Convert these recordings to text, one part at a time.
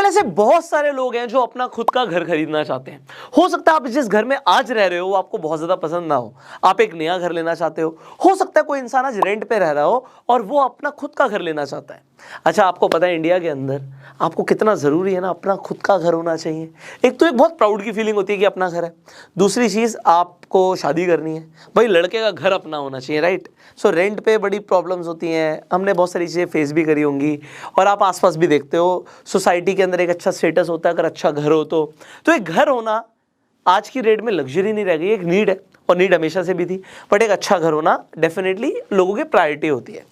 ऐसे बहुत सारे लोग हैं जो अपना खुद का घर खरीदना चाहते हैं। हो सकता है आप जिस घर में आज रह रहे हो वो आपको बहुत ज्यादा पसंद ना हो, आप एक नया घर लेना चाहते हो सकता है कोई इंसान आज रेंट पे रह रहा हो और वो अपना खुद का घर लेना चाहता है। अच्छा, आपको पता है इंडिया के अंदर आपको कितना जरूरी है ना अपना खुद का घर होना चाहिए। एक तो एक बहुत प्राउड की फीलिंग होती है कि अपना घर है, दूसरी चीज आपको शादी करनी है, भाई लड़के का घर अपना होना चाहिए, राइट। सो रेंट पे बड़ी प्रॉब्लम्स होती हैं, हमने बहुत सारी चीज़ें फेस भी करी होंगी और आप आसपास भी देखते हो सोसाइटी के अंदर एक अच्छा स्टेटस होता है अगर अच्छा घर हो तो एक घर होना आज की डेट में लग्जरी नहीं रह गई, एक नीड है और नीड हमेशा से भी थी, बट एक अच्छा घर होना डेफिनेटली लोगों की प्रायोरिटी होती है।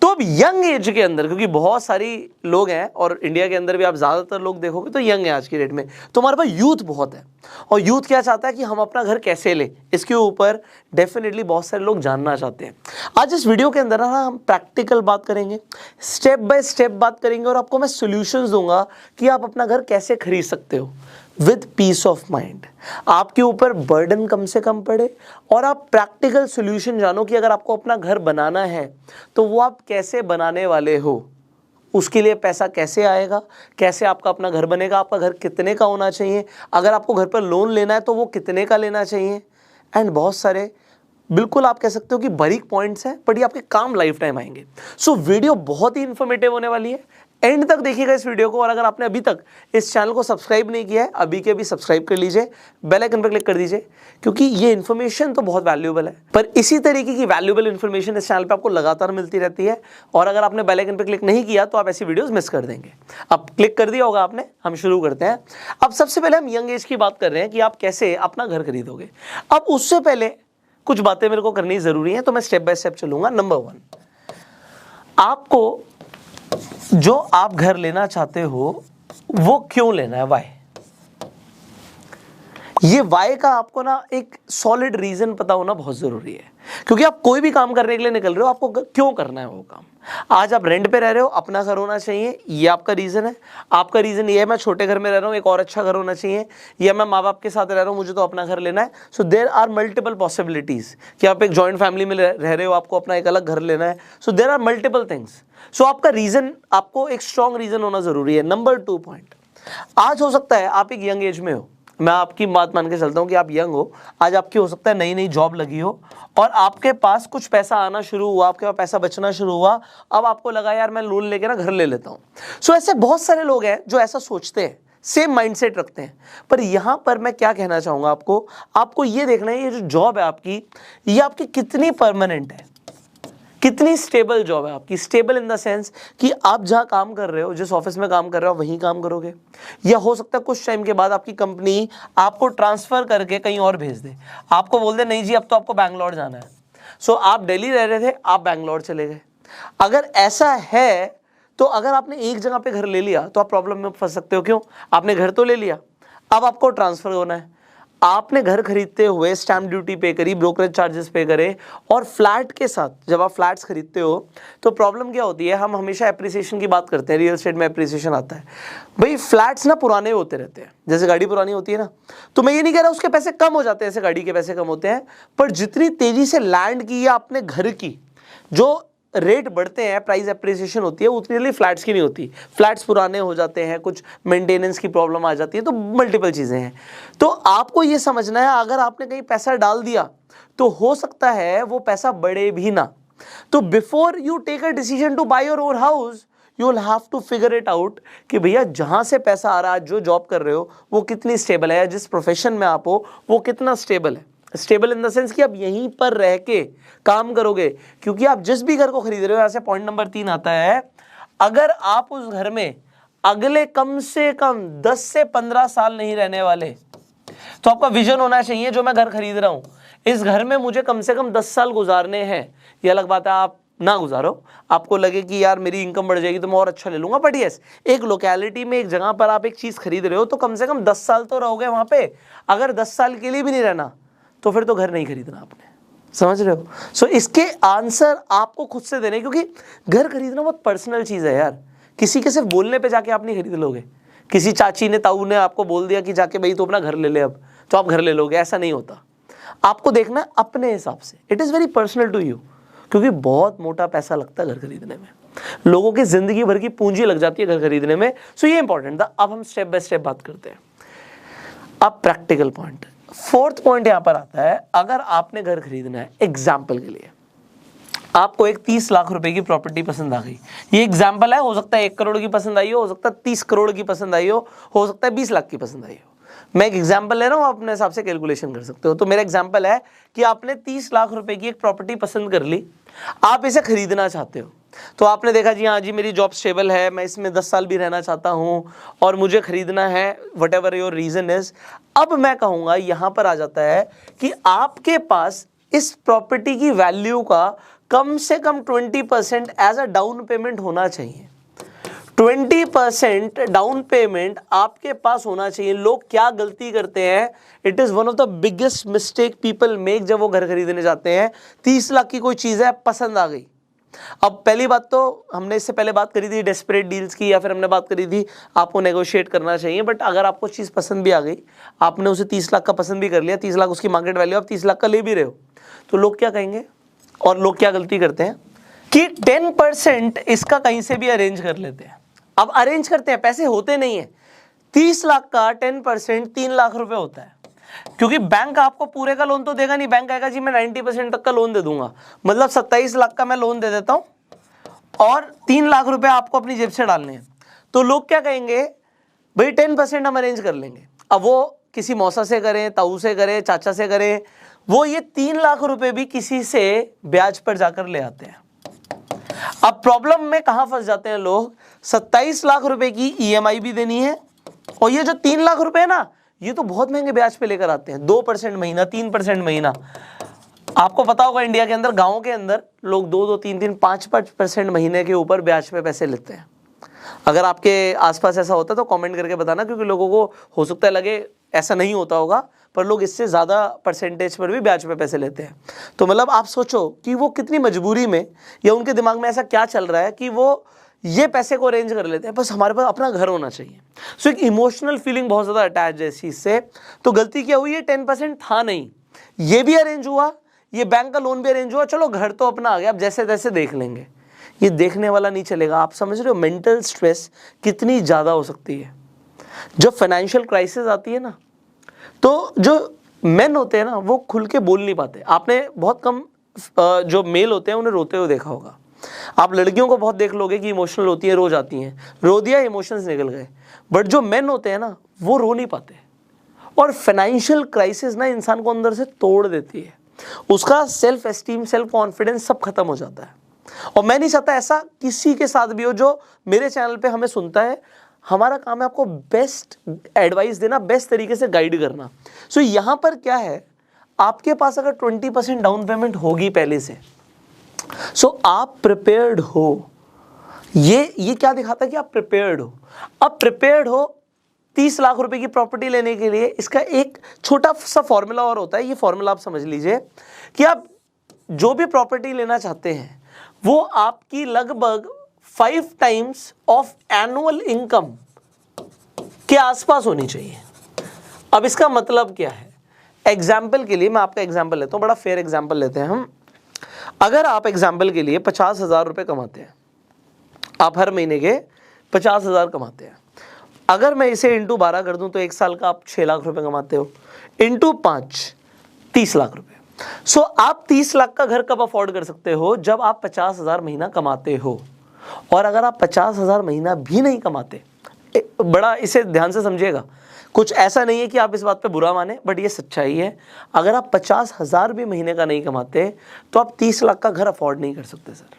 तो अब यंग एज के अंदर, क्योंकि बहुत सारी लोग हैं और इंडिया के अंदर भी आप ज़्यादातर लोग देखोगे तो यंग है आज की डेट में, तो हमारे पास यूथ बहुत है और यूथ क्या चाहता है कि हम अपना घर कैसे लें, इसके ऊपर डेफिनेटली बहुत सारे लोग जानना चाहते हैं। आज इस वीडियो के अंदर ना हम प्रैक्टिकल बात करेंगे, स्टेप बाय स्टेप बात करेंगे और आपको मैं सोल्यूशंस दूंगा कि आप अपना घर कैसे खरीद सकते हो विद पीस ऑफ माइंड। आपके ऊपर बर्डन कम से कम पड़े और आप प्रैक्टिकल सोल्यूशन जानो कि अगर आपको अपना घर बनाना है तो वो आप कैसे बनाने वाले हो, उसके लिए पैसा कैसे आएगा, कैसे आपका अपना घर बनेगा, आपका घर कितने का होना चाहिए, अगर आपको घर पर लोन लेना है तो वो कितने का लेना चाहिए, एंड बहुत सारे बिल्कुल आप कह सकते हो कि बारीक पॉइंट्स हैं बट ये आपके काम लाइफ टाइम आएंगे। सो वीडियो बहुत ही इंफॉर्मेटिव होने वाली है, एंड तक देखिएगा इस वीडियो को। और अगर आपने अभी तक इस चैनल को सब्सक्राइब नहीं किया है अभी के अभी सब्सक्राइब कर लीजिए, बेल आइकन पर क्लिक कर दीजिए, क्योंकि ये इन्फॉर्मेशन तो बहुत वैल्यूएबल है पर इसी तरीके की वैल्यूएबल इन्फॉर्मेशन इस चैनल पे आपको लगातार मिलती रहती है। और अगर आपने बेल आइकन पर क्लिक नहीं किया तो आप ऐसी वीडियोस मिस कर देंगे। अब क्लिक कर दिया होगा आपने, हम शुरू करते हैं। अब सबसे पहले हम यंग एज की बात कर रहे हैं कि आप कैसे अपना घर खरीदोगे। अब उससे पहले कुछ बातें मेरे को करनी जरूरी है तो मैं स्टेप बाय स्टेप चलूंगा। नंबर 1, आपको जो आप घर लेना चाहते हो वो क्यों लेना है, वाई। ये वाई का आपको ना एक सॉलिड रीजन पता होना बहुत जरूरी है, क्योंकि आप कोई भी काम करने के लिए निकल रहे हो आपको क्यों करना है वो काम। आज आप रेंट पे रह रहे हो, अपना घर होना चाहिए, ये आपका रीजन है। आपका रीजन ये है मैं छोटे घर में रह रहा हूँ, एक और अच्छा घर होना चाहिए, या मैं माँ बाप के साथ रह रहा हूँ मुझे तो अपना घर लेना है। So there are multiple possibilities कि आप एक जॉइंट फैमिली में रह रहे हो, आपको अपना एक अलग घर लेना है। So there are multiple things. So आपका रीजन, आपको एक स्ट्रॉन्ग रीजन होना जरूरी है। नंबर 2 पॉइंट, आज हो सकता है आप एक यंग एज में हो, मैं आपकी बात मान के चलता हूं कि आप यंग हो, आज आपकी हो सकता है नई नई जॉब लगी हो और आपके पास कुछ पैसा आना शुरू हुआ, आपके पास पैसा बचना शुरू हुआ, अब आपको लगा यार मैं लोन लेके ना घर ले लेता हूं। सो ऐसे बहुत सारे लोग हैं जो ऐसा सोचते हैं, सेम माइंडसेट रखते हैं। पर यहां पर मैं क्या कहना चाहूंगा आपको ये देखना है ये जो जॉब है आपकी, ये आपकी कितनी परमानेंट है, कितनी स्टेबल जॉब है आपकी। स्टेबल इन द सेंस कि आप जहां काम कर रहे हो, जिस ऑफिस में काम कर रहे हो वहीं काम करोगे, या हो सकता है कुछ टाइम के बाद आपकी कंपनी आपको ट्रांसफर करके कहीं और भेज दे, आपको बोल दे नहीं जी अब तो आपको बैंगलोर जाना है। सो आप दिल्ली रह रहे थे, आप बैंगलोर चले गए। अगर ऐसा है तो अगर आपने एक जगह पे घर ले लिया तो आप प्रॉब्लम में फंस सकते हो। क्यों? आपने घर तो ले लिया, अब आपको ट्रांसफर होना है, आपने घर खरीदते हुए स्टैम्प ड्यूटी पे करी, ब्रोकरेज चार्जेस पे करे, और फ्लैट के साथ जब आप फ्लैट्स खरीदते हो तो प्रॉब्लम क्या होती है, हम हमेशा एप्रिसिएशन की बात करते हैं, रियल एस्टेट में एप्रिसिएशन आता है। भाई फ्लैट्स ना पुराने होते रहते हैं, जैसे गाड़ी पुरानी होती है ना, तो मैं ये नहीं कह रहा उसके पैसे कम हो जाते हैं, ऐसे गाड़ी के पैसे कम होते हैं, पर जितनी तेजी से लैंड की या अपने घर की जो रेट बढ़ते हैं, प्राइस एप्रिसिएशन होती है, उतनी जल्दी फ्लैट्स की नहीं होती। फ्लैट्स पुराने हो जाते हैं, कुछ मेंटेनेंस की प्रॉब्लम आ जाती है, तो मल्टीपल चीज़ें हैं। तो आपको ये समझना है अगर आपने कहीं पैसा डाल दिया तो हो सकता है वो पैसा बढ़े भी ना। तो before you take a decision to buy your own house you will have to figure it out कि भैया जहां से पैसा आ रहा है, जो जॉब कर रहे हो वो कितनी स्टेबल है, जिस प्रोफेशन में आप हो वो कितना स्टेबल है। स्टेबल इन द सेंस कि आप यहीं पर रह के काम करोगे, क्योंकि आप जिस भी घर को खरीद रहे हो, ऐसे पॉइंट नंबर 3 आता है, अगर आप उस घर में अगले कम से कम 10 से 15 साल नहीं रहने वाले तो आपका विजन होना चाहिए जो मैं घर खरीद रहा हूं इस घर में मुझे कम से कम 10 साल गुजारने हैं। ये अलग बात है आप ना गुजारो, आपको लगे कि यार मेरी इनकम बढ़ जाएगी तो मैं और अच्छा ले लूंगा, बट यस एक लोकेलिटी में एक जगह पर आप एक चीज खरीद रहे हो तो कम से कम 10 साल तो रहोगे वहां पे। अगर 10 साल के लिए भी नहीं रहना तो फिर तो घर नहीं खरीदना आपने, समझ रहे हो। सो इसके आंसर आपको खुद से देने, क्योंकि घर खरीदना बहुत पर्सनल चीज है यार, किसी के सिर्फ बोलने पे जाके आप नहीं खरीद लोगे। किसी चाची ने ताऊ ने आपको बोल दिया कि जाके भाई तो अपना घर ले ले अब, तो आप घर ले लोगे, ऐसा नहीं होता। आपको देखना है अपने हिसाब से, it is very personal to you, क्योंकि बहुत मोटा पैसा लगता है घर खरीदने में। लोगों की जिंदगी भर की पूंजी लग जाती है घर खरीदने में। सो ये इंपॉर्टेंट था। अब हम स्टेप बाय स्टेप बात करते हैं। अब प्रैक्टिकल पॉइंट, फोर्थ पॉइंट यहां पर आता है। अगर आपने घर खरीदना है, एग्जाम्पल के लिए आपको एक 30 लाख रुपए की प्रॉपर्टी पसंद आ गई, ये एग्जाम्पल है, हो सकता है 1 करोड़ की पसंद आई हो सकता है 30 करोड़ की पसंद आई हो सकता है 20 लाख की पसंद आई हो। मैं एक एग्जाम्पल ले रहा हूँ, अपने हिसाब से कैलकुलेशन कर सकते हो। तो मेरा एग्जाम्पल है कि आपने 30 लाख रुपए की एक प्रॉपर्टी पसंद कर ली, आप इसे खरीदना चाहते हो। तो आपने देखा जी हाँ जी मेरी जॉब स्टेबल है, मैं इसमें 10 साल भी रहना चाहता हूँ और मुझे खरीदना है, whatever your reason is. अब मैं कहूँगा यहाँ पर आ जाता है कि आपके पास इस प्रॉपर्टी की वैल्यू का कम से कम 20% एज अ डाउन पेमेंट होना चाहिए। 20% डाउन पेमेंट आपके पास होना चाहिए। लोग क्या गलती करते हैं, it is one of the biggest mistake people make जब वो घर खरीदने जाते हैं। 30 लाख की कोई चीज है, पसंद आ गई। अब पहली बात तो हमने इससे पहले बात करी थी डेस्परेट डील्स की, या फिर हमने बात करी थी आपको नेगोशिएट करना चाहिए। बट अगर आपको चीज पसंद भी आ गई, आपने उसे 30 लाख का पसंद भी कर लिया, 30 लाख उसकी मार्केट वैल्यू, आप 30 लाख का ले भी रहे हो, तो लोग क्या कहेंगे और लोग क्या गलती करते हैं कि 10% इसका कहीं से भी अरेंज कर लेते हैं। अब अरेंज करते हैं, पैसे होते नहीं है। 30 लाख का 10% 3 लाख रुपए होता है, क्योंकि बैंक आपको पूरे का लोन तो देगा नहीं। बैंक कहेगा जी मैं 90% तक का लोन दे दूंगा, मतलब 27 लाख का मैं लोन दे देता हूं और 3 लाख रुपए आपको अपनी जेब से डालने हैं। तो लोग क्या कहेंगे, भाई 10% हम अरेंज कर लेंगे। अब वो किसी मौसा से करें, ताऊ से करें, चाचा से करें, वो ये 3 लाख रुपए भी किसी से ब्याज पर जाकर ले आते हैं। अब प्रॉब्लम में कहां फंस जाते हैं लोग, 27 लाख रुपए की ईएमआई भी देनी है और ये जो 3 लाख रुपए है ना, ये तो बहुत महंगे ब्याज पे लेकर आते हैं, 2% महीना, 3% महीना। आपको पता होगा इंडिया के अंदर, गांव के अंदर लोग 2-2, 3-3, 5% महीने के ऊपर ब्याज पे पैसे लेते हैं। अगर आपके आसपास ऐसा होता है तो कमेंट करके बताना, क्योंकि लोगों को हो सकता है लगे ऐसा नहीं होता होगा, पर लोग इससे ज़्यादा परसेंटेज पर भी ब्याज पे पैसे लेते हैं। तो मतलब आप सोचो कि वो कितनी मजबूरी में, या उनके दिमाग में ऐसा क्या चल रहा है कि वो ये पैसे को अरेंज कर लेते हैं, बस हमारे पास अपना घर होना चाहिए। सो एक इमोशनल फीलिंग बहुत ज़्यादा अटैच है इस चीज़ से। तो गलती क्या हुई, ये 10% था नहीं, ये भी अरेंज हुआ, ये बैंक का लोन भी अरेंज हुआ, चलो घर तो अपना आ गया, अब जैसे तैसे देख लेंगे। ये देखने वाला नहीं चलेगा। आप समझ रहे हो मेंटल स्ट्रेस कितनी ज़्यादा हो सकती है जब फाइनेंशियल क्राइसिस आती है ना। तो जो मेन होते हैं ना, वो खुल के बोल नहीं पाते। आपने बहुत कम जो मेल होते हैं उन्हें रोते हुए देखा होगा। आप लड़कियों को बहुत देख लोगे कि इमोशनल होती है, रो जाती हैं, रो दिया इमोशंस निकल गए। बट जो मेन होते हैं ना, वो रो नहीं पाते। और फाइनेंशियल क्राइसिस ना इंसान को अंदर से तोड़ देती है, उसका सेल्फ एस्टीम, सेल्फ कॉन्फिडेंस सब खत्म हो जाता है। और मैं नहीं चाहता ऐसा किसी के साथ भी हो जो मेरे चैनल पे हमें सुनता है। हमारा काम है आपको बेस्ट एडवाइस देना, बेस्ट तरीके से गाइड करना। सो यहाँ पर क्या है, आपके पास अगर 20% डाउन पेमेंट होगी पहले से, सो आप प्रिपेयर्ड हो। ये क्या दिखाता है कि आप प्रिपेयर्ड हो। अब प्रिपेयर्ड हो 30 लाख रुपए की प्रॉपर्टी लेने के लिए, इसका एक छोटा सा फॉर्मूला और होता है। ये फॉर्मूला आप समझ लीजिए कि आप जो भी प्रॉपर्टी लेना चाहते हैं वो आपकी लगभग 5 टाइम्स ऑफ एनुअल इनकम के आसपास होनी चाहिए। अब इसका मतलब क्या है, एग्जाम्पल के लिए मैं आपका एग्जाम्पल लेता हूं, बड़ा फेयर एग्जाम्पल लेते हैं हम। अगर आप एग्जाम्पल के लिए 50,000 रुपये कमाते हैं, आप हर महीने के 50,000 कमाते हैं, अगर मैं इसे इंटू 12 कर दूं तो 1 साल का आप 6 लाख रुपए कमाते हो, इंटू 5 30 लाख रुपए। सो आप 30 लाख का घर कब अफोर्ड कर सकते हो, जब आप 50,000 महीना कमाते हो। और अगर आप 50,000 महीना भी नहीं कमाते, बड़ा इसे ध्यान से समझिएगा, कुछ ऐसा नहीं है कि आप इस बात पे बुरा माने, बट ये सच्चाई है। अगर आप 50,000 भी महीने का नहीं कमाते तो आप 30 लाख का घर अफोर्ड नहीं कर सकते। सर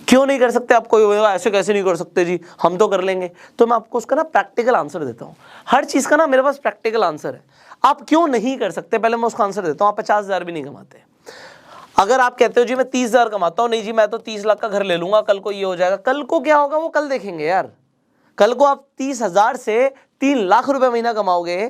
क्यों नहीं कर सकते? आप कोई ऐसे कैसे नहीं कर सकते जी, हम तो कर लेंगे। तो मैं आपको उसका ना प्रैक्टिकल आंसर देता हूँ। हर चीज़ का ना मेरे पास प्रैक्टिकल आंसर है। आप क्यों नहीं कर सकते, पहले मैं उसका आंसर देता हूँ। आप 50,000 भी नहीं कमाते, अगर आप कहते हो जी मैं 30,000 कमाता हूँ, नहीं जी मैं तो 30 लाख का घर ले लूंगा, कल को ये हो जाएगा, कल को क्या होगा वो कल देखेंगे यार। कल को आप 30,000 से 3 लाख रुपए महीना कमाओगे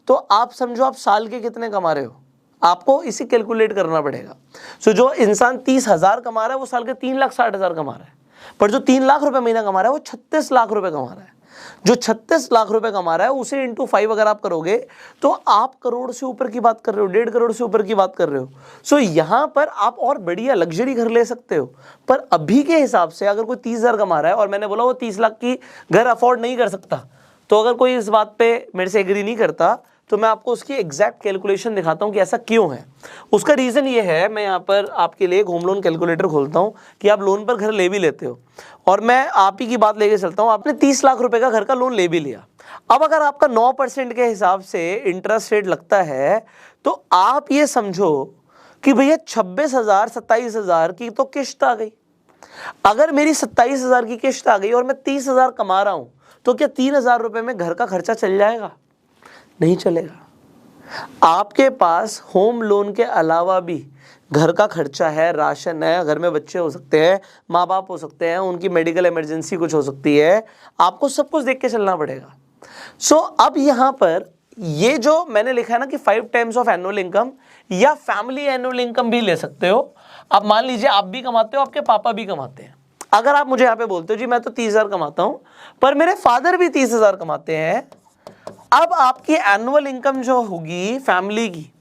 तो आप समझो आप साल के कितने कमा रहे हो, आपको इसी कैलकुलेट करना पड़ेगा। सो जो इंसान 30,000 कमा रहा है वो साल के 3,60,000 कमा रहा है, पर जो 3 लाख रुपए महीना कमा रहा है वो 36 लाख रुपए कमा रहा है। जो 36 लाख रुपए कमा रहा है उसे इंटू 5 अगर आप करोगे तो आप करोड़ से ऊपर की बात कर रहे हो, 1.5 करोड़ से ऊपर की बात कर रहे हो। सो यहां पर आप और बढ़िया लग्जरी घर ले सकते हो। पर अभी के हिसाब से अगर कोई 30,000 कमा रहा है और मैंने बोला वो 30 लाख की घर अफोर्ड नहीं कर सकता, तो अगर कोई इस बात पे मेरे से एग्री नहीं करता तो मैं आपको उसकी एग्जैक्ट कैलकुलेशन दिखाता हूं कि ऐसा क्यों है। उसका रीजन ये है, मैं यहाँ पर आपके लिए एक होम लोन कैलकुलेटर खोलता हूं कि आप लोन पर घर ले भी लेते हो, और मैं आप ही की बात लेके चलता हूं। आपने 30 लाख रुपए का घर का लोन ले भी लिया। अब अगर आपका 9% के हिसाब से इंटरेस्ट रेट लगता है तो आप ये समझो कि भैया 26,000 27,000 की तो किश्त आ गई। अगर मेरी 27,000 की किश्त आ गई और मैं 30,000 कमा रहा हूं तो क्या 3,000 रुपए में घर का खर्चा चल जाएगा? नहीं चलेगा। आपके पास होम लोन के अलावा भी घर का खर्चा है, राशन है, घर में बच्चे हो सकते हैं, माँ बाप हो सकते हैं, उनकी मेडिकल इमरजेंसी कुछ हो सकती है, आपको सब कुछ देख के चलना पड़ेगा। सो अब यहाँ पर ये जो मैंने लिखा है ना कि 5 टाइम्स ऑफ एनुअल इनकम या फैमिली एनुअल इनकम भी ले सकते हो। अब मान लीजिए आप भी कमाते हो, आपके पापा भी कमाते हैं। अगर आप मुझे यहाँ पे बोलते हो जी मैं तो 30,000 कमाता हूँ पर मेरे फादर भी 30,000 कमाते हैं, अब आपकी एनुअल इनकम जो होगी फैमिली की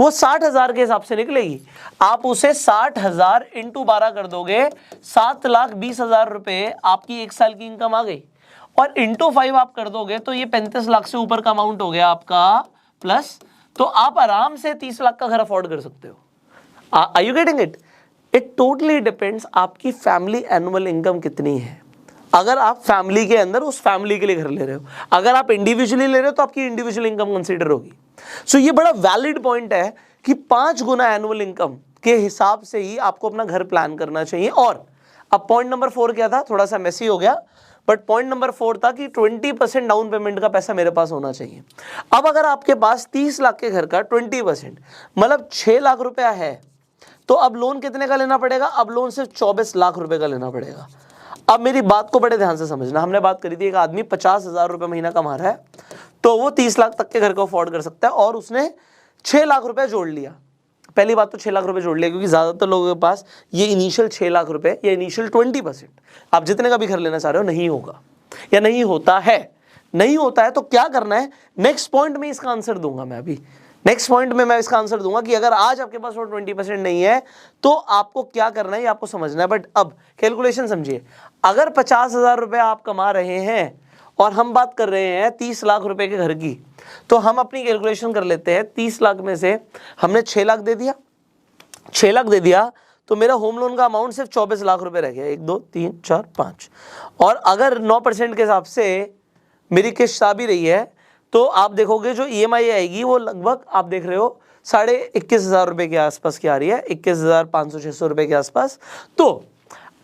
वो 60,000 के हिसाब से निकलेगी। आप उसे 60,000 इंटू 12 कर दोगे, 7,20,000 रुपए आपकी एक साल की इनकम आ गई, और इंटू 5 आप कर दोगे तो ये 35 लाख से ऊपर का अमाउंट हो गया आपका प्लस। तो आप आराम से 30 लाख का घर अफोर्ड कर सकते हो। Are you getting it? It totally depends आपकी फैमिली एनुअल इनकम कितनी है। अगर आप फैमिली के अंदर उस फैमिली के लिए घर ले रहे हो, अगर आप इंडिविजुअली ले रहे हो तो आपकी इंडिविजुअल इनकम कंसीडर होगी। सो ये बड़ा वैलिड पॉइंट है कि 5 गुना एनुअल इनकम के हिसाब से ही आपको अपना घर प्लान करना चाहिए। और अब पॉइंट नंबर 4 क्या था, थोड़ा सा मेसी हो गया, बट पॉइंट नंबर 4 था कि 20% डाउन पेमेंट का पैसा मेरे पास होना चाहिए। अब अगर आपके पास 30 लाख के घर का 20% मतलब 6 लाख रुपया है, तो अब लोन कितने का लेना पड़ेगा? अब लोन सिर्फ 24 लाख रुपए का लेना पड़ेगा। अब मेरी बात को बड़े ध्यान से समझना। हमने बात करी थी एक आदमी 50,000 रुपए महीना कमा रहा है तो वो 30 लाख तक के घर को अफोर्ड कर सकता है, और उसने 6 लाख रुपए जोड़ लिया। पहली बात तो 6 लाख रुपए जोड़ लिया, क्योंकि ज्यादातर लोगों के पास ये इनिशियल 6 लाख रुपए या इनिशियल 20% आप जितने का भी घर लेना चाह रहे हो नहीं होगा या नहीं होता है। नहीं होता है तो क्या करना है, नेक्स्ट पॉइंट में इसका आंसर दूंगा मैं। अभी नेक्स्ट पॉइंट में मैं इसका आंसर दूंगा कि अगर आज आपके पास वो 20% नहीं है तो आपको क्या करना है, ये आपको समझना है। बट अब कैलकुलेशन समझिए। अगर 50,000 रुपए आप कमा रहे हैं और हम बात कर रहे हैं 30 लाख रुपए के घर की, तो हम अपनी कैलकुलेशन कर लेते हैं। 30 लाख में से हमने 6 लाख दे दिया, 6 लाख दे दिया तो मेरा होम लोन का अमाउंट सिर्फ 24 लाख रुपए रह गया। 1 2 3 4 5। और अगर 9% के हिसाब से मेरी किस्त आ भी रही है तो आप देखोगे जो EMI आएगी वो लगभग आप देख रहे हो 21,500 रुपए के आसपास की आ रही है, 21,500-600 रुपए के आसपास। तो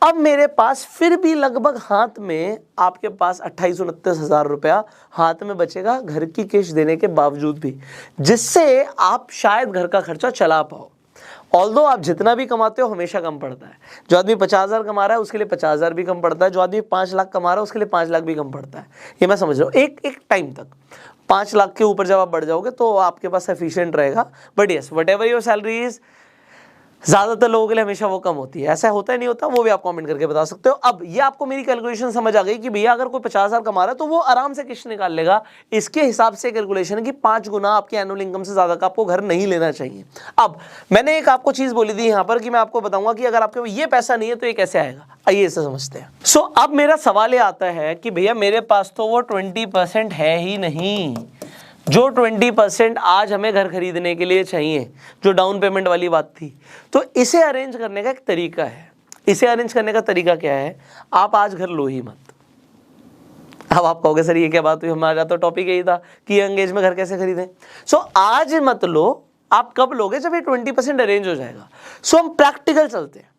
अब मेरे पास फिर भी लगभग हाथ में आपके पास 28-29,000 रुपया हाथ में बचेगा घर की किस्त देने के बावजूद भी, जिससे आप शायद घर का खर्चा चला पाओ। ऑल्दो आप जितना भी कमाते हो हमेशा कम पड़ता है। जो आदमी 50,000 कमा रहा है उसके लिए 50,000 भी कम पड़ता है, जो आदमी 5 लाख कमा रहा है उसके लिए 5 लाख भी कम पड़ता है। ये मैं समझ रहा हूँ एक टाइम तक। 5 लाख के ऊपर जब आप बढ़ जाओगे तो आपके पास सफिशिएंट रहेगा। But yes, what ever your salary is, ज्यादातर लोगों के लिए हमेशा वो कम होती है। ऐसा होता है नहीं होता, वो भी आप कमेंट करके बता सकते हो। अब ये आपको मेरी कैलकुलेशन समझ आ गई कि भैया अगर कोई 50,000 कमा रहा है तो वो आराम से किस्त निकाल लेगा। इसके हिसाब से कैलकुलेशन है कि 5 गुना आपकी एनुअल इनकम से ज्यादा का आपको घर नहीं लेना चाहिए। अब मैंने एक आपको चीज बोली थी यहाँ पर कि मैं आपको बताऊंगा कि अगर आपके ये पैसा नहीं है तो ये कैसे आएगा। आइए इसे समझते हैं। सो अब मेरा सवाल ये आता है कि भैया मेरे पास तो वो 20% है ही नहीं। जो 20% आज हमें घर खरीदने के लिए चाहिए, जो डाउन पेमेंट वाली बात थी, तो इसे अरेंज करने का एक तरीका है। इसे अरेंज करने का तरीका क्या है, आप आज घर लो ही मत। अब आप कहोगे सर ये क्या बात हुई, हमारा तो टॉपिक यही था कि यंग एज में घर कैसे खरीदें। सो आज मत लो, आप कब लोगे, जब ये 20% अरेंज हो जाएगा। सो हम प्रैक्टिकल चलते हैं।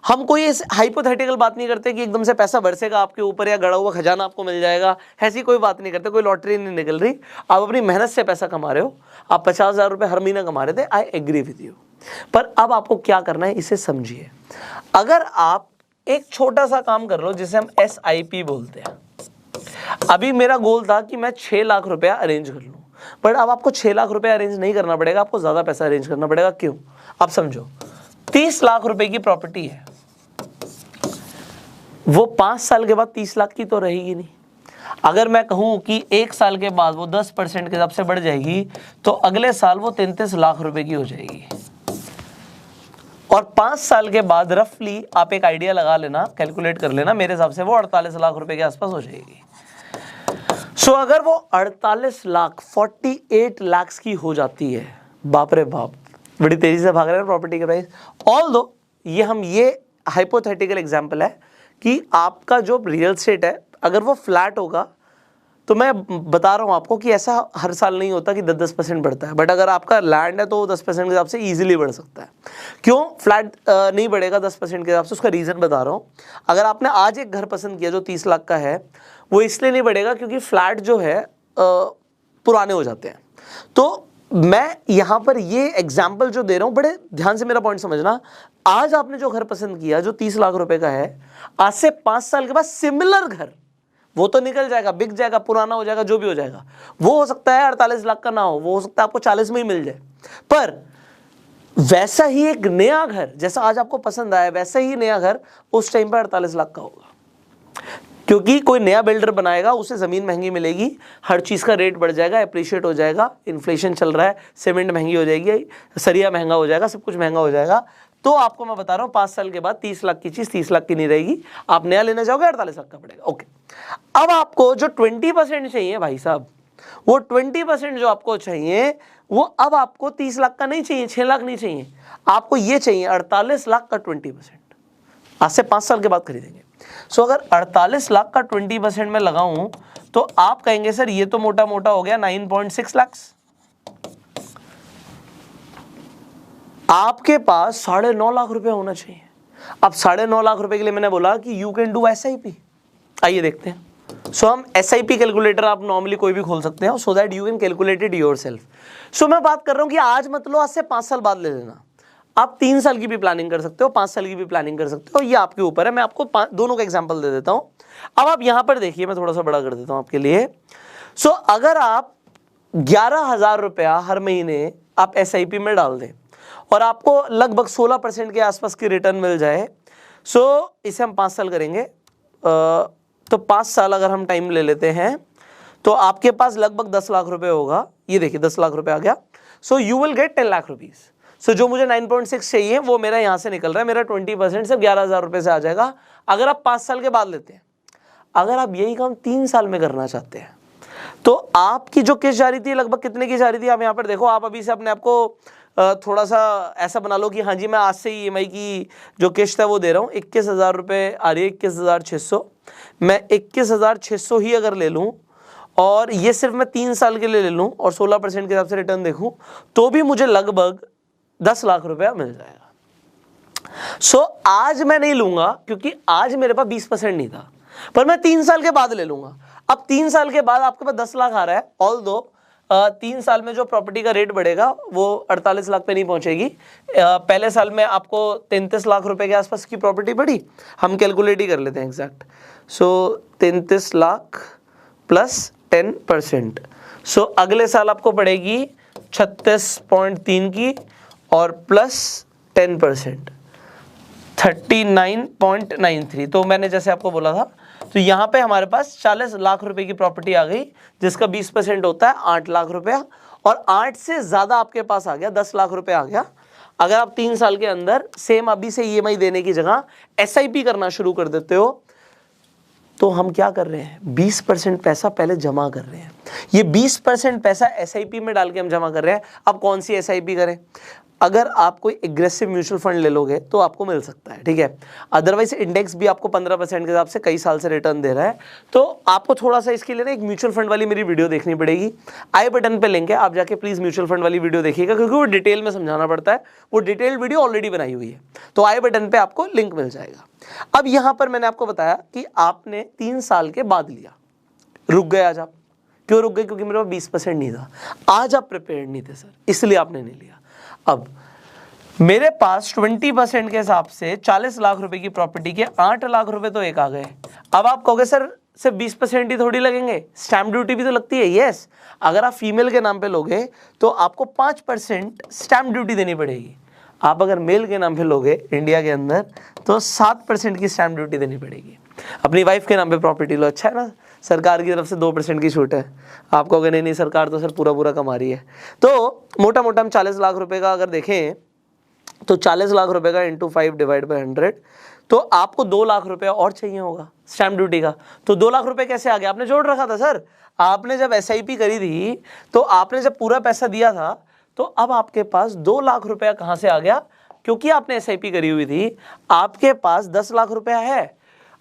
हम कोई हाइपोथेटिकल बात नहीं करते कि एकदम से पैसा बरसेगा आपके ऊपर या गड़ा हुआ खजाना आपको मिल जाएगा, ऐसी कोई बात नहीं करते। कोई लॉटरी नहीं निकल रही, आप अपनी मेहनत से पैसा कमा रहे हो। आप 50,000 रुपये हर महीना कमा रहे थे, आई एग्री विद यू। पर अब आपको क्या करना है इसे समझिए। अगर आप एक छोटा सा काम कर लो जिसे हम SIP बोलते हैं। अभी मेरा गोल था कि मैं 6 लाख रुपया अरेंज कर लूँ, बट अब आपको 6 लाख रुपया अरेंज नहीं करना पड़ेगा, आपको ज़्यादा पैसा अरेंज करना पड़ेगा। क्यों, आप समझो। 30 लाख रुपए की प्रॉपर्टी है, वो 5 साल के बाद 30 लाख की तो रहेगी नहीं। अगर मैं कहूँ कि 1 साल के बाद वो 10% के हिसाब से बढ़ जाएगी तो अगले साल वो 33 लाख रुपए की हो जाएगी। और 5 साल के बाद रफली आप एक आइडिया लगा लेना, कैलकुलेट कर लेना, मेरे हिसाब से वो 48 लाख रुपए के आसपास हो जाएगी। सो अगर वो 48 लाख 48 लाख की हो जाती है, बाप रे बाप, बड़ी तेजी से भाग रहे हैं प्रॉपर्टी के प्राइस। ऑल्दो ये हाइपोथेटिकल एग्जांपल है कि आपका जो रियल एस्टेट है अगर वो फ्लैट होगा तो मैं बता रहा हूँ आपको कि ऐसा हर साल नहीं होता कि 10% बढ़ता है, बट अगर आपका लैंड है तो 10% के हिसाब से ईजिली बढ़ सकता है। क्यों फ्लैट नहीं बढ़ेगा 10% के हिसाब से, उसका रीज़न बता रहा हूँ। अगर आपने आज एक घर पसंद किया जो 30 लाख का है, वो इसलिए नहीं बढ़ेगा क्योंकि फ्लैट जो है पुराने हो जाते हैं। तो मैं यहाँ पर ये एग्जाम्पल जो दे रहा हूँ, बड़े ध्यान से मेरा पॉइंट समझना। आज आपने जो घर पसंद किया जो 30 लाख रुपए का है, आज से 5 साल के बाद सिमिलर घर वो तो निकल जाएगा, बिक जाएगा, पुराना हो जाएगा, जो भी हो जाएगा। वो हो सकता है 48 लाख का ना हो, वो हो सकता है आपको 40 में ही मिल जाए। पर वैसा ही एक नया घर जैसा आज आपको पसंद आया, वैसा ही नया घर उस टाइम पर 48 लाख का होगा, क्योंकि कोई नया बिल्डर बनाएगा, उसे ज़मीन महंगी मिलेगी, हर चीज़ का रेट बढ़ जाएगा, अप्रिशिएट हो जाएगा, इन्फ्लेशन चल रहा है, सीमेंट महंगी हो जाएगी, सरिया महंगा हो जाएगा, सब कुछ महंगा हो जाएगा। तो आपको मैं बता रहा हूँ 5 साल के बाद 30 लाख की चीज़ 30 लाख की नहीं रहेगी, आप नया लेने जाओगे 48 लाख का पड़ेगा। ओके, अब आपको जो 20% चाहिए भाई साहब, वो 20% जो आपको चाहिए वो अब आपको 30 लाख का नहीं चाहिए, 6 लाख नहीं चाहिए, आपको ये चाहिए 48 लाख का 20%। आज से 5 साल के बाद खरीदेंगे। सो अगर 48 लाख का 20% में लगाऊं तो आप कहेंगे सर ये तो मोटा मोटा हो गया 9.6 लाख। आपके पास 9.5 लाख रुपए होना चाहिए। अब 9.5 लाख रुपए के लिए मैंने बोला कि यू कैन डू SIP। आइए देखते हैं। सो हम SIP कैलकुलेटर आप नॉर्मली कोई भी खोल सकते हैं, so that you can calculate it yourself. So मैं बात कर रहा हूं कि आज मत लो, आज से 5 साल बाद ले लेना। आप 3 साल की भी प्लानिंग कर सकते हो, 5 साल की भी प्लानिंग कर सकते हो, ये आपके ऊपर है। मैं आपको दोनों का एग्जांपल दे देता हूं। अब आप यहां पर देखिए, मैं थोड़ा सा बड़ा कर देता हूं आपके लिए। सो अगर आप 11,000 रुपया हर महीने आप SIP में डाल दें और आपको लगभग 16% के आसपास की रिटर्न मिल जाए, सो इसे हम 5 साल करेंगे, तो 5 साल अगर हम टाइम ले लेते हैं तो आपके पास लगभग 10 लाख रुपए होगा। ये देखिए 10 लाख रुपए आ गया। So you will get 10 lakh rupees. So जो मुझे 9.6 चाहिए वो मेरा यहाँ से निकल रहा है, मेरा 20% सिर्फ 11,000 रुपये से आ जाएगा अगर आप 5 साल के बाद लेते हैं। अगर आप यही काम 3 साल में करना चाहते हैं तो आपकी जो किस्त जा रही थी लगभग कितने की जा रही थी, आप यहाँ पर देखो। आप अभी से अपने आप को थोड़ा सा ऐसा बना लो कि हाँ जी मैं आज से ही EMI की जो किस्त है वो दे रहा हूँ। 21,000 रुपये आ रही है, 21,600। मैं 21,600 ही अगर ले लूँ और ये सिर्फ मैं 3 साल के लिए ले लूँ और 16% के हिसाब से रिटर्न देखूँ तो भी मुझे लगभग 10 लाख रुपया मिल जाएगा। सो आज मैं नहीं लूँगा क्योंकि आज मेरे पास 20% नहीं था, पर मैं 3 साल के बाद ले लूँगा। अब 3 साल के बाद आपके पास 10 लाख आ रहा है। ऑल्दो 3 साल में जो प्रॉपर्टी का रेट बढ़ेगा वो 48 लाख पे नहीं पहुंचेगी। पहले साल में आपको 33 लाख रुपए के आसपास की प्रॉपर्टी बढ़ी, हम कैलकुलेट ही कर लेते हैं एग्जैक्ट। सो 33 लाख प्लस 10%, सो अगले साल आपको पड़ेगी 36.3 की और प्लस 10% 39.93। तो मैंने जैसे आपको बोला था, तो यहाँ पे हमारे पास 40 लाख रुपए की प्रॉपर्टी आ गई जिसका 20% होता है 8 लाख रुपया, और 8 से ज़्यादा आपके पास आ गया, 10 लाख रुपए आ गया। अगर आप 3 साल के अंदर सेम अभी से EMI देने की जगह SIP करना शुरू कर देते हो तो हम क्या कर रहे हैं, 20% पैसा पहले जमा कर रहे हैं। ये 20% पैसा SIP में डाल के हम जमा कर रहे हैं। अब कौन सी SIP करें? अगर आप कोई एग्रेसिव म्यूचुअल फंड ले लोगे तो आपको मिल सकता है, ठीक है। अदरवाइज इंडेक्स भी आपको 15% के हिसाब से कई साल से रिटर्न दे रहा है। तो आपको थोड़ा सा इसके लिए ना एक म्यूचुअल फंड वाली मेरी वीडियो देखनी पड़ेगी। आई बटन पे लिंक है, आप जाके प्लीज़ म्यूचुअल फंड वाली वीडियो देखिएगा क्योंकि वो डिटेल में समझाना पड़ता है। वो डिटेल्ड वीडियो ऑलरेडी बनाई हुई है, तो आई बटन पर आपको लिंक मिल जाएगा। अब यहाँ पर मैंने आपको बताया कि आपने 3 साल के बाद लिया, रुक गए। आज आप क्यों रुक गए? क्योंकि मेरे पास 20% नहीं था। आज आप प्रिपेयर्ड नहीं थे सर, इसलिए आपने नहीं लिया। अब मेरे पास 20% के हिसाब से 40 लाख रुपए की प्रॉपर्टी के 8 लाख रुपए तो एक आ गए। अब आप कहोगे सर सिर्फ 20% ही थोड़ी लगेंगे, स्टैम्प ड्यूटी भी तो लगती है। यस, अगर आप फीमेल के नाम पे लोगे तो आपको 5% स्टैम्प ड्यूटी देनी पड़ेगी। आप अगर मेल के नाम पे लोगे इंडिया के अंदर तो 7% की स्टैम्प ड्यूटी देनी पड़ेगी। अपनी वाइफ के नाम पे प्रॉपर्टी लो, अच्छा है ना, सरकार की तरफ से 2% की छूट है। आप कहोगे नहीं नहीं सरकार तो सर पूरा पूरा कमा रही है। तो मोटा मोटा हम 40 लाख रुपए का अगर देखें तो 40 लाख रुपए का इंटू 5 डिवाइड बाई 100, तो आपको 2 लाख रुपए और चाहिए होगा स्टैम्प ड्यूटी का। तो 2 लाख रुपए कैसे आ गया? आपने जोड़ रखा था सर। आपने जब SIP करी थी तो आपने जब पूरा पैसा दिया था, तो अब आपके पास 2 लाख रुपया कहां से आ गया? क्योंकि आपने SIP करी हुई थी, आपके पास 10 लाख रुपया है।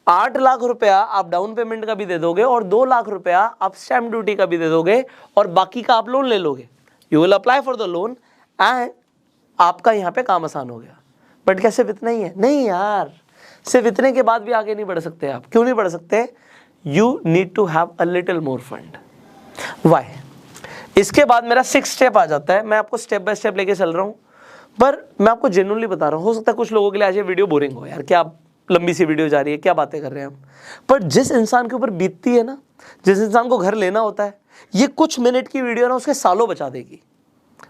8 लाख रुपया आप डाउन पेमेंट का भी दे दोगे और 2 लाख रुपया आप स्टैम्प ड्यूटी का भी दे दोगे और बाकी का आप लोन ले लोगे। You will apply for the loan and आपका यहाँ पे काम आसान हो गया। बट क्या सिर्फ इतना ही है? नहीं यार, सिर्फ इतने के बाद भी आगे नहीं बढ़ सकते आप। क्यों नहीं बढ़ सकते? You need to have a little more fund. Why? इसके बाद मेरा 6 स्टेप आ जाता है। मैं आपको स्टेप बाय स्टेप लेके चल रहा हूँ, पर मैं आपको जेन्युइनली बता रहा हूँ। हो सकता है कुछ लोगों के लिए आज ये वीडियो बोरिंग हो, यार क्या लंबी सी वीडियो जा रही है, क्या बातें कर रहे हैं हम। पर जिस इंसान के ऊपर बीतती है ना, जिस इंसान को घर लेना होता है, ये कुछ मिनट की वीडियो ना उसके सालों बचा देगी,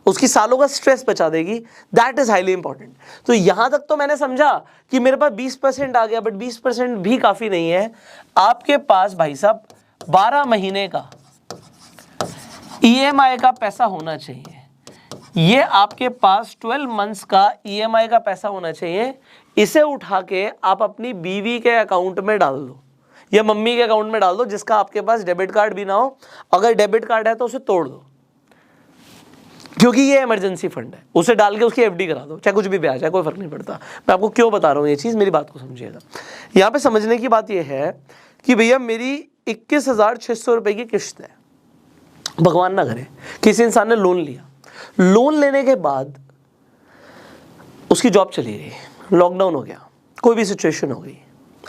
उसकी सालों का स्ट्रेस बचा देगी। That is highly important. तो यहां तक तो मैंने समझा कि मेरे पास 20% आ गया, बट 20% भी काफी नहीं है। आपके पास भाई साहब 12 महीने का EMI का पैसा होना चाहिए। ये आपके पास 12 मंथ्स का EMI का पैसा होना चाहिए। इसे उठा के आप अपनी बीवी के अकाउंट में डाल दो या मम्मी के अकाउंट में डाल दो, जिसका आपके पास डेबिट कार्ड भी ना हो। अगर डेबिट कार्ड है तो उसे तोड़ दो, क्योंकि ये इमरजेंसी फंड है। उसे डाल के उसकी FD करा दो, चाहे कुछ भी ब्याज है, कोई फर्क नहीं पड़ता। मैं आपको क्यों बता रहा हूँ ये चीज़, मेरी बात को समझिएगा। यहाँ पे समझने की बात यह है कि भैया मेरी 21,600 रुपये की किश्त है। भगवान ना करे किसी इंसान ने लोन लिया, लोन लेने के बाद उसकी जॉब चली गई, लॉकडाउन हो गया, कोई भी सिचुएशन हो गई,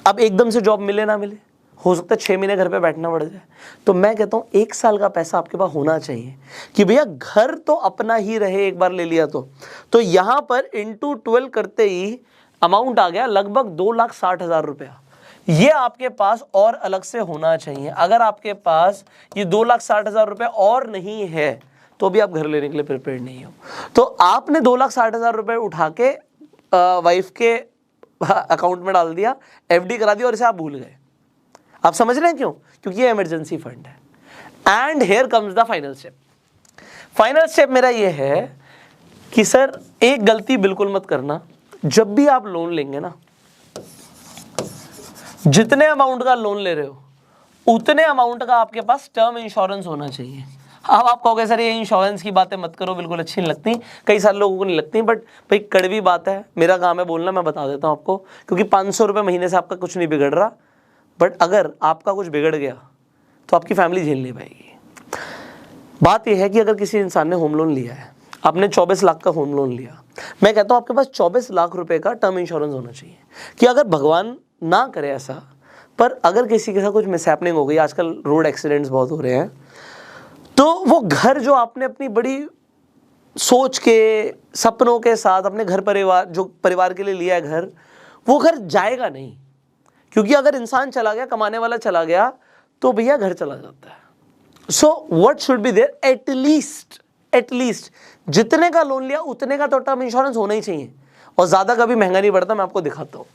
अब एकदम से जॉब मिले ना मिले, हो सकता है 6 महीने घर पे बैठना पड़ जाए। तो मैं कहता हूँ 1 साल का पैसा आपके पास होना चाहिए कि भैया घर तो अपना ही रहे, एक बार ले लिया तो यहाँ पर इंटू 12 करते ही अमाउंट आ गया लगभग 2,60,000 रुपया। ये आपके पास और अलग से होना चाहिए। अगर आपके पास ये 2,60,000 रुपये और नहीं है तो भी आप घर लेने के लिए प्रिपेयर्ड नहीं हो। तो आपने 2,60,000 रुपये उठा के वाइफ के अकाउंट में डाल दिया, FD करा दी और इसे आप भूल गए। आप समझ रहे हैं क्यों? क्योंकि ये इमरजेंसी फंड है। And here comes the final step. Final step मेरा ये है कि सर एक गलती बिल्कुल मत करना, जब भी आप लोन लेंगे ना, जितने अमाउंट का लोन ले रहे हो उतने अमाउंट का आपके पास टर्म इंश्योरेंस होना चाहिए। अब आप कहोगे सर ये इंश्योरेंस की बातें मत करो, बिल्कुल अच्छी नहीं लगती, कई सारे लोगों को नहीं लगती, बट भाई कड़वी बात है, मेरा काम है बोलना, मैं बता देता हूँ आपको। क्योंकि 500 रुपये महीने से आपका कुछ नहीं बिगड़ रहा, बट अगर आपका कुछ बिगड़ गया तो आपकी फैमिली झेल नहीं पाएगी। बात यह है कि अगर किसी इंसान ने होम लोन लिया है, आपने 24 लाख का होम लोन लिया, मैं कहता हूँ आपके पास 24 लाख रुपए का टर्म इंश्योरेंस होना चाहिए कि अगर भगवान ना करे ऐसा, पर अगर किसी के साथ कुछ मिसहैपनिंग हो गई, आजकल रोड एक्सीडेंट्स बहुत हो रहे हैं, तो वो घर जो आपने अपनी बड़ी सोच के, सपनों के साथ अपने घर परिवार, जो परिवार के लिए लिया है घर, वो घर जाएगा नहीं। क्योंकि अगर इंसान चला गया, कमाने वाला चला गया, तो भैया घर चला जाता है। So what should be there, at least जितने का लोन लिया उतने का तो टर्म इंश्योरेंस होना ही चाहिए। और ज़्यादा कभी महंगा नहीं पड़ता, मैं आपको दिखाता हूँ,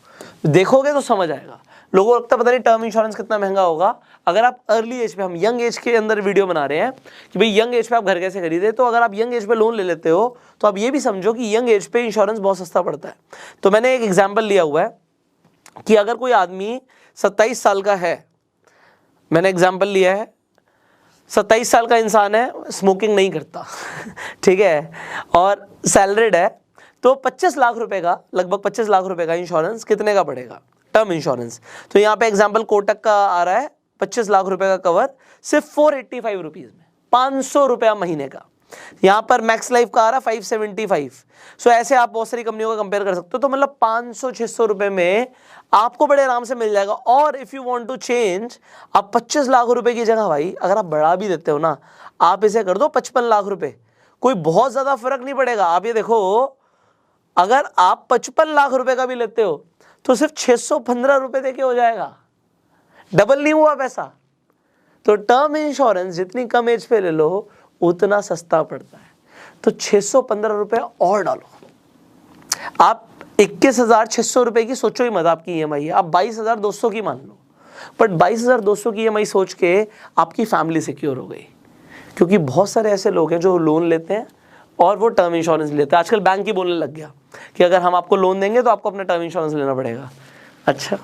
देखोगे तो समझ आएगा। लोगों को लगता है पता नहीं टर्म इंश्योरेंस कितना महंगा होगा। अगर आप अर्ली एज पे, हम यंग एज के अंदर वीडियो बना रहे हैं कि भाई यंग एज पे आप घर कैसे खरीदे, तो अगर आप यंग एज पे लोन ले लेते हो तो आप ये भी समझो कि यंग एज पे इंश्योरेंस बहुत सस्ता पड़ता है। तो मैंने एक एग्जाम्पल लिया हुआ है कि अगर कोई आदमी 27 साल का है, मैंने एग्जाम्पल लिया है, 27 साल का इंसान है, स्मोकिंग नहीं करता ठीक है, और सैलरीड है, तो 25 लाख रुपए का, लगभग 25 लाख रुपए का इंश्योरेंस कितने का पड़ेगा, टर्म इंश्योरेंस। तो यहाँ पे एग्जाम्पल कोटक का आ रहा है, 25 लाख रुपए का कवर सिर्फ 485 रुपीज़ में, 500 रुपया महीने का। यहाँ पर मैक्स लाइफ का आ रहा है 575। सो ऐसे आप बहुत सारी कंपनियों का कंपेयर कर सकते हो। तो मतलब 500-600 रुपए में आपको बड़े आराम से मिल जाएगा। और if you want to change, आप 25 लाख रुपए की जगह भाई अगर आप बढ़ा भी देते हो ना, आप इसे कर दो 55 लाख रुपए, कोई बहुत ज़्यादा फर्क नहीं पड़ेगा। आप ये देखो, अगर आप 55 लाख रुपए का भी लेते हो तो सिर्फ 615 रुपए देके हो जाएगा, डबल नहीं हुआ पैसा। तो टर्म इंश्योरेंस जितनी कम एज पे ले लो उतना सस्ता पड़ता है। तो 615 रुपए और डालो। आप 21,600 रुपए की सोचो ही मत, आपकी EMI है, आप 22,200 की मान लो। बट 22,200 की EMI सोच के आपकी फैमिली सिक्योर हो गई। क्योंकि बहुत सारे ऐसे लोग हैं जो लोन लेते हैं और वो टर्म इंश्योरेंस लेते हैं। आजकल बैंक ही बोलने लग गया कि अगर हम आपको लोन देंगे तो आपको अपना टर्म इंश्योरेंस लेना पड़ेगा। अच्छा,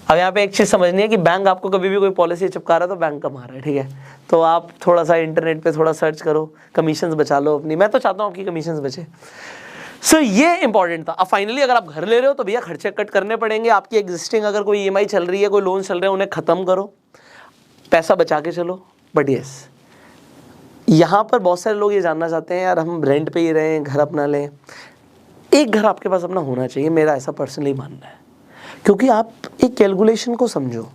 अब यहाँ पे एक चीज़ समझनी है कि बैंक आपको कभी भी कोई पॉलिसी चिपका रहा है तो बैंक कमा रहा है, ठीक है। तो आप थोड़ा सा इंटरनेट पे थोड़ा सर्च करो, कमीशंस बचा लो अपनी। मैं तो चाहता हूँ आपकी कमीशंस बचे। सो ये इंपॉर्टेंट था। अब फाइनली अगर आप घर ले रहे हो तो भैया खर्चे कट करने पड़ेंगे। आपकी एग्जिस्टिंग अगर कोई EMI चल रही है, कोई लोन चल रहे हैं, उन्हें ख़त्म करो, पैसा बचा के चलो। बट यस, यहाँ पर बहुत सारे लोग ये जानना चाहते हैं यार हम रेंट पे ही रहें, घर अपना लें। एक घर आपके पास अपना होना चाहिए, मेरा ऐसा पर्सनली मानना है। क्योंकि आप एक कैलकुलेशन को समझो।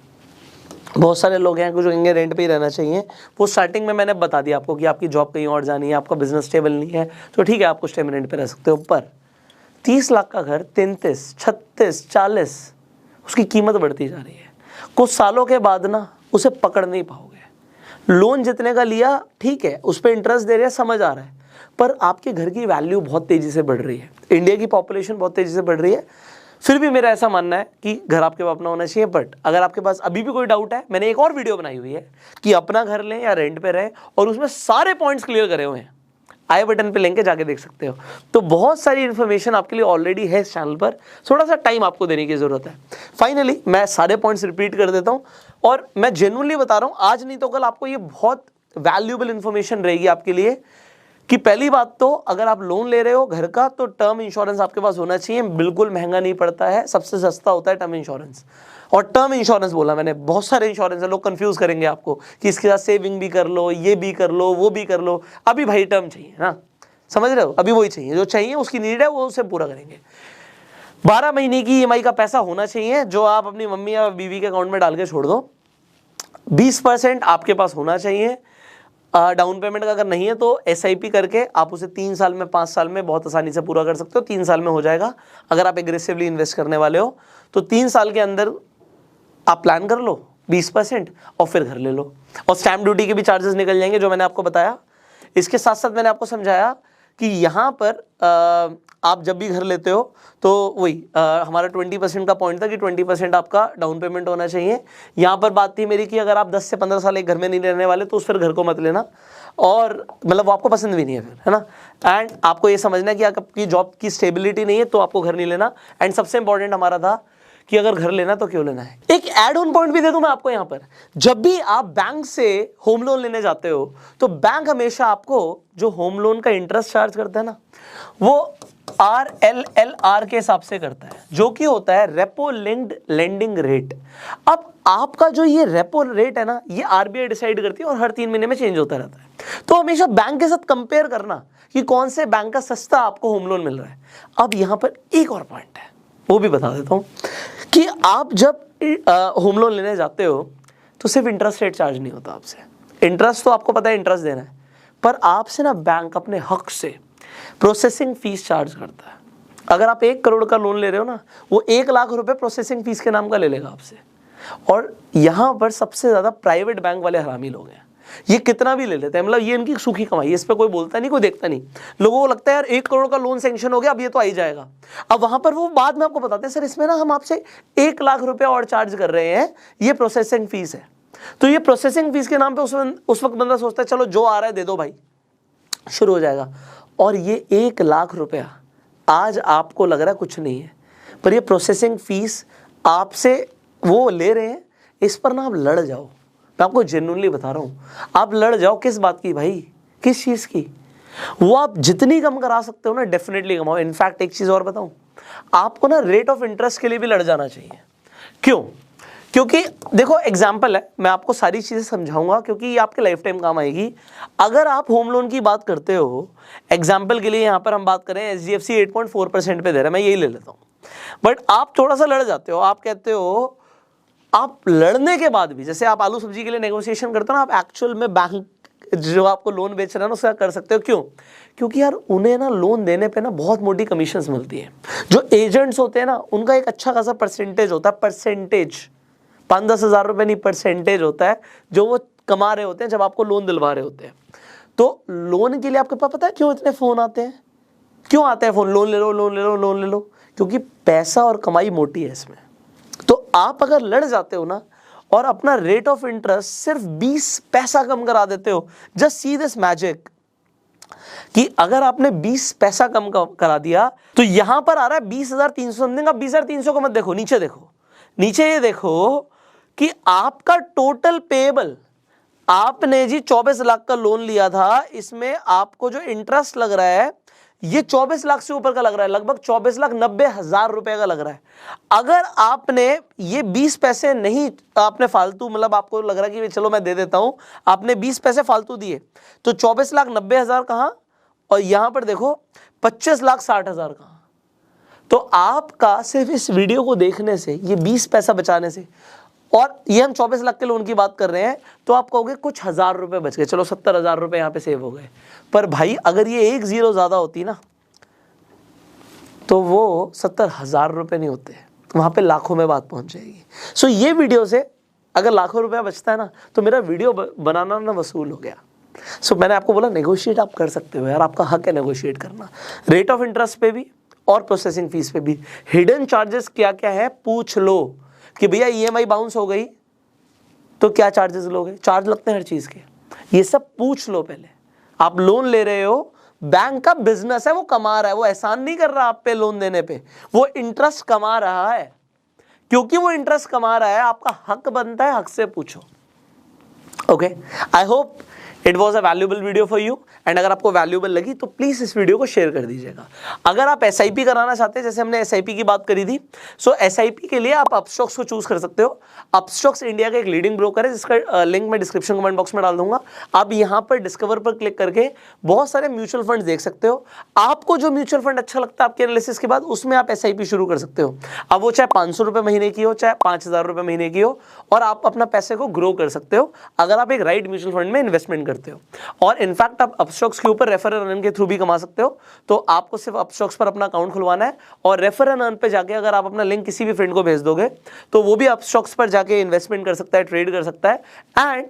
बहुत सारे लोग हैं जो कहेंगे रेंट पे ही रहना चाहिए। वो स्टार्टिंग में मैंने बता दिया आपको कि आपकी जॉब कहीं और जानी है, आपका बिजनेस स्टेबल नहीं है, तो ठीक है आप कुछ टाइम रेंट पे रह सकते हो। पर 30 लाख का घर 33, 36, 40 उसकी कीमत बढ़ती जा रही है। कुछ सालों के बाद ना उसे पकड़ नहीं पाओगे। लोन जितने का लिया ठीक है, उस पर इंटरेस्ट दे रहे हैं, समझ आ रहा है, पर आपके घर की वैल्यू बहुत तेज़ी से बढ़ रही है। इंडिया की पॉपुलेशन बहुत तेज़ी से बढ़ रही है। फिर भी मेरा ऐसा मानना है कि घर आपके पास अपना होना चाहिए। बट अगर आपके पास अभी भी कोई डाउट है, मैंने एक और वीडियो बनाई हुई है कि अपना घर लें या रेंट पे रहें, और उसमें सारे पॉइंट्स क्लियर करे हुए हैं। आई बटन पे लिंक है, जाके देख सकते हो। तो बहुत सारी इन्फॉर्मेशन आपके लिए ऑलरेडी है इस चैनल पर, थोड़ा सा टाइम आपको देने की जरूरत है। फाइनली मैं सारे पॉइंट्स रिपीट कर देता हूँ, और मैं जेन्युइनली बता रहा हूँ, आज नहीं तो कल आपको ये बहुत वैल्यूएबल इन्फॉर्मेशन रहेगी आपके लिए। कि पहली बात तो अगर आप लोन ले रहे हो घर का, तो टर्म इंश्योरेंस आपके पास होना चाहिए। बिल्कुल महंगा नहीं पड़ता है, सबसे सस्ता होता है टर्म इंश्योरेंस। और टर्म इंश्योरेंस बोला मैंने, बहुत सारे इंश्योरेंस है, लोग कंफ्यूज करेंगे आपको कि इसके साथ सेविंग भी कर लो, ये भी कर लो, वो भी कर लो। अभी भाई टर्म चाहिए ना, समझ रहे हो, अभी वही चाहिए, जो चाहिए उसकी नीड है वो उसे पूरा करेंगे। 12 महीने की EMI का पैसा होना चाहिए जो आप अपनी मम्मी या बीवी के अकाउंट में डाल के छोड़ दो। 20% आपके पास होना चाहिए। डाउन पेमेंट का अगर नहीं है तो SIP करके आप उसे 3 साल में 5 साल में बहुत आसानी से पूरा कर सकते हो। 3 साल में हो जाएगा। अगर आप एग्रेसिवली इन्वेस्ट करने वाले हो तो 3 साल के अंदर आप प्लान कर लो 20% और फिर घर ले लो। और स्टैम्प ड्यूटी के भी चार्जेस निकल जाएंगे जो मैंने आपको बताया। इसके साथ साथ मैंने आपको समझाया कि यहाँ पर आप जब भी घर लेते हो तो वही हमारा 20% का पॉइंट था कि 20% आपका डाउन पेमेंट होना चाहिए। यहाँ पर बात थी मेरी कि अगर आप 10 से 15 साल एक घर में नहीं रहने वाले तो उस फिर घर को मत लेना, और मतलब वो आपको पसंद भी नहीं है फिर, है ना। एंड आपको ये समझना है कि आपकी जॉब की स्टेबिलिटी नहीं है तो आपको घर नहीं लेना। एंड सबसे इंपॉर्टेंट हमारा था कि अगर घर लेना तो क्यों लेना है। एक एड ऑन पॉइंट भी दे दूं मैं आपको यहाँ पर, जब भी आप बैंक से होम लोन लेने जाते हो तो बैंक हमेशा आपको जो होम लोन का इंटरेस्ट चार्ज करता है ना, वो RLLR के हिसाब से करता है, जो कि होता है रेपो लिंक्ड लेंडिंग रेट। अब आपका जो ये रेपो रेट है ना, ये RBI डिसाइड करती है और हर 3 महीने में चेंज होता रहता है। तो हमेशा बैंक के साथ कंपेयर करना कि कौन से बैंक का सस्ता आपको होम लोन मिल रहा है। अब यहाँ पर एक और पॉइंट है, वो भी बता देता हूँ कि आप जब होम लोन लेने जाते हो तो सिर्फ इंटरेस्ट रेट चार्ज नहीं होता आपसे। इंटरेस्ट तो आपको पता है इंटरेस्ट देना है, पर आपसे ना बैंक अपने हक से प्रोसेसिंग फीस चार्ज करता है। अगर आप 1 करोड़ का लोन ले रहे हो ना, वो 1 लाख रुपए प्रोसेसिंग फीस के नाम का ले लेगा आपसे। और यहाँ पर सबसे ज़्यादा प्राइवेट बैंक वाले हरामी लोग हैं, ये कितना भी ले लेते हैं, मतलब ये इनकी सूखी कमाई है, इस पर कोई बोलता नहीं, कोई देखता नहीं। लोगों को लगता है यार 1 करोड़ का लोन सैंक्शन हो गया, अब ये तो आ ही जाएगा। अब वहाँ पर वो बाद में आपको बताते हैं सर इसमें ना हम आपसे 1 लाख रुपये और चार्ज कर रहे हैं, ये प्रोसेसिंग फीस है। तो ये प्रोसेसिंग फीस के नाम पे उस वक्त बंदा सोचता है चलो जो आ रहा है दे दो भाई, शुरू हो जाएगा। और ये 1 लाख रुपया आज आपको लग रहा है कुछ नहीं है, पर ये प्रोसेसिंग फीस आपसे वो ले रहे हैं। इस पर ना आप लड़ जाओ, मैं आपको जेन्युइनली बता रहा हूँ, आप लड़ जाओ। किस बात की भाई, किस चीज़ की? वो आप जितनी कम करा सकते हो ना डेफिनेटली कमाओ। इनफैक्ट एक चीज़ और बताऊँ, आपको ना रेट ऑफ इंटरेस्ट के लिए भी लड़ जाना चाहिए। क्यों? क्योंकि देखो एग्जाम्पल है, मैं आपको सारी चीज़ें समझाऊंगा क्योंकि ये आपके लाइफ टाइम काम आएगी। अगर आप होम लोन की बात करते हो, एग्जाम्पल के लिए यहाँ पर हम बात करें HDFC 8.4% पे दे रहा है, मैं यही ले लेता हूँ। बट आप थोड़ा सा लड़ जाते हो, आप कहते हो, आप लड़ने के बाद भी, जैसे आप आलू सब्जी के लिए नेगोशिएशन करते हो ना, आप एक्चुअल में बैंक जो आपको लोन बेच रहा है ना उसका कर सकते हो। क्यों? क्योंकि यार उन्हें ना लोन देने पे ना बहुत मोटी कमीशंस मिलती है। जो एजेंट्स होते हैं ना उनका एक अच्छा खासा परसेंटेज होता है, परसेंटेज 5-10 हज़ार रुपये नहीं, परसेंटेज होता है जो वो कमा रहे होते हैं जब आपको लोन दिलवा रहे होते हैं। तो लोन के लिए आपके पास पता है क्यों इतने फ़ोन आते हैं? क्यों आते हैं फ़ोन? लोन ले लो, लोन ले लो, लोन ले लो। क्योंकि पैसा और कमाई मोटी है इसमें। तो आप अगर लड़ जाते हो ना और अपना रेट ऑफ इंटरेस्ट सिर्फ 20 पैसा कम करा देते हो, जस्ट सी दिस मैजिक, कि अगर आपने 20 पैसा कम करा दिया तो यहां पर आ रहा है 20,300 समथिंग। अब 20,300 को मत देखो, नीचे देखो, नीचे ये देखो कि आपका टोटल पेएबल, आपने जी 24 लाख का लोन लिया था, इसमें आपको जो इंटरेस्ट लग रहा है ये 24 लाख से ऊपर का लग रहा है, लगभग 24,90,000 रुपए का लग रहा है। अगर आपने ये 20 पैसे नहीं, आपने फालतू, मतलब आपको लग रहा है कि चलो मैं दे देता हूं, आपने 20 पैसे फालतू दिए तो 24,90,000 कहां, और यहां पर देखो 25,60,000 कहां। तो आपका सिर्फ इस वीडियो को देखने से, ये 20 पैसा बचाने से, और ये हम 24 लाख के लोन की बात कर रहे हैं, तो आप कहोगे कुछ हजार रुपए बच गए, चलो 70,000 रुपए यहां पे सेव हो गए। पर भाई अगर ये एक जीरो ज्यादा होती ना तो वो 70,000 रुपए नहीं होते, वहां पे लाखों में बात पहुंच जाएगी। सो ये वीडियो से अगर लाखों रुपया बचता है ना तो मेरा वीडियो बनाना ना वसूल हो गया। सो मैंने आपको बोला नेगोशिएट आप कर सकते हो यार, आपका हक है नेगोशिएट करना, रेट ऑफ इंटरेस्ट पे भी और प्रोसेसिंग फीस पे भी। हिडन चार्जेस क्या क्या है पूछ लो, कि भैया ईएमआई बाउंस हो गई तो क्या चार्जेस लोगे, चार्ज लगते हैं हर चीज के, ये सब पूछ लो पहले। आप लोन ले रहे हो, बैंक का बिजनेस है, वो कमा रहा है, वो एहसान नहीं कर रहा आप पे लोन देने पे, वो इंटरेस्ट कमा रहा है। क्योंकि वो इंटरेस्ट कमा रहा है, आपका हक बनता है हक से पूछो। Okay, I hope it was a valuable video for you, and अगर आपको वैल्यूबल लगी तो प्लीज इस वीडियो को शेयर कर दीजिएगा। अगर आप एसआईपी कराना चाहते हैं, जैसे हमने एसआईपी की बात करी थी, सो एसआईपी के लिए आप अपस्टॉक्स को चूज कर सकते हो। अपस्टॉक्स इंडिया का एक लीडिंग ब्रोकर है, जिसका लिंक मैं डिस्क्रिप्शन कमेंट बॉक्स में डाल दूंगा। आप यहाँ पर डिस्कवर पर क्लिक करके बहुत सारे म्यूचुअल फंड देख सकते हो। आपको जो म्यूचुअल फंड अच्छा लगता है आपके एनालिसिस के बाद, उसमें आप एसआईपी शुरू कर सकते हो। अब वो चाहे 500 रुपए महीने की हो, चाहे 5,000 रुपए महीने की हो, और आप अपना पैसे को ग्रो कर सकते हो अगर आप एक राइट म्यूचुअल फंड में इन्वेस्टमेंट करते हो। और इनफैक्ट आप अपस्टॉक्स के ऊपर रेफर एंड अर्न के थ्रू भी कमा सकते हो। तो आपको सिर्फ अपस्टॉक्स पर अपना अकाउंट खुलवाना है, और रेफर एंड अर्न पे जाके अगर आप अपना लिंक किसी भी फ्रेंड को भेज दोगे तो वो भी अपस्टॉक्स पर जाके इन्वेस्टमेंट कर सकता है, ट्रेड कर सकता है, एंड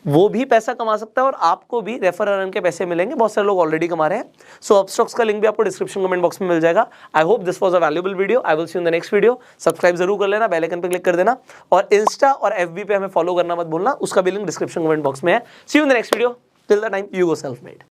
वो भी पैसा कमा सकता है और आपको भी रेफर एंड अर्न के पैसे मिलेंगे। बहुत सारे लोग ऑलरेडी कमा रहे हैं। सो अपस्टॉक्स का लिंक भी आपको डिस्क्रिप्शन कमेंट बॉक्स में मिल जाएगा। I hope this was a valuable video. I will see you in the next video. Subscribe जरूर कर लेना, बेल आइकन पे क्लिक कर देना, और इंस्टा और एफबी पे हमें फॉलो करना मत भूलना, उसका भी लिंक डिस्क्रिप्शन कमेंट बॉक्स में है। See you in the next video. Till the time, you go self-made.